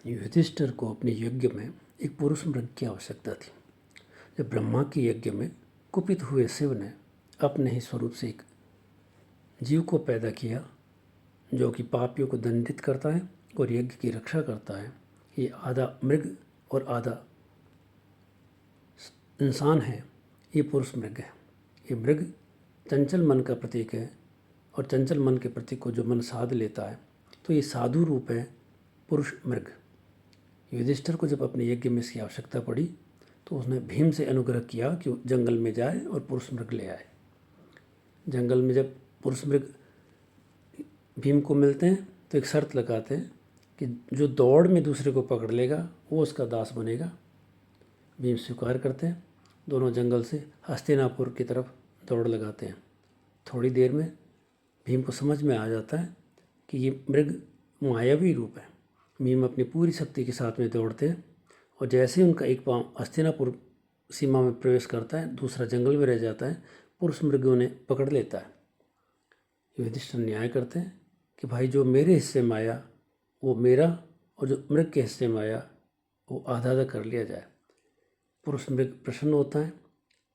युधिष्ठिर को अपने यज्ञ में एक पुरुष मृग की आवश्यकता थी। जब ब्रह्मा के यज्ञ में कुपित हुए शिव ने अपने ही स्वरूप से एक जीव को पैदा किया जो कि पापियों को दंडित करता है और यज्ञ की रक्षा करता है। ये आधा मृग और आधा इंसान है। ये पुरुष मृग है। ये मृग चंचल मन का प्रतीक है और चंचल मन के प्रतीक को जो मन साध लेता है तो ये साधु रूप है पुरुष मृग। युधिष्ठिर को जब अपने यज्ञ में इसकी आवश्यकता पड़ी तो उसने भीम से अनुग्रह किया कि वो जंगल में जाए और पुरुष मृग ले आए। जंगल में जब पुरुष मृग भीम को मिलते हैं तो एक शर्त लगाते हैं कि जो दौड़ में दूसरे को पकड़ लेगा वो उसका दास बनेगा। भीम स्वीकार करते हैं। दोनों जंगल से हस्तिनापुर की तरफ दौड़ लगाते हैं। थोड़ी देर में भीम को समझ में आ जाता है कि ये मृग मायावी रूप है। भीम अपनी पूरी शक्ति के साथ में दौड़ते हैं और जैसे ही उनका एक पाँव हस्तिनापुर सीमा में प्रवेश करता है दूसरा जंगल में रह जाता है। पुरुष मृग उन्हें पकड़ लेता है। युधिष्ठिर न्याय करते हैं कि भाई जो मेरे हिस्से में आया वो मेरा और जो मृग के हिस्से में आया वो आधा आधा कर लिया जाए। पुरुष मृग प्रसन्न होता है,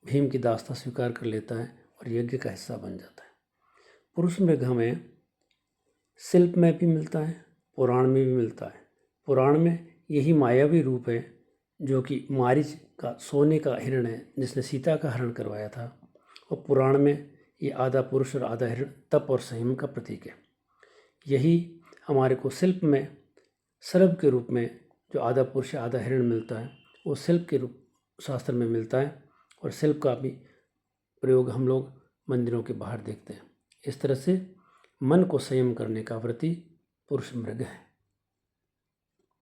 भीम की दास्ता स्वीकार कर लेता है और यज्ञ का हिस्सा बन जाता है। पुरुष मृग हमें शिल्प में भी मिलता है, पुराण में भी मिलता है। पुराण में यही मायावी रूप है जो कि मारीच का सोने का हिरण है जिसने सीता का हरण करवाया था। और पुराण में ये आधा पुरुष और आधा हिरण तप और संयम का प्रतीक है। यही हमारे को शिल्प में सर्प के रूप में जो आधा पुरुष आधा हिरण मिलता है वो शिल्प के रूप शास्त्र में मिलता है और शिल्प का भी प्रयोग हम लोग मंदिरों के बाहर देखते हैं। इस तरह से मन को संयम करने का व्रती पुरुष मृग है।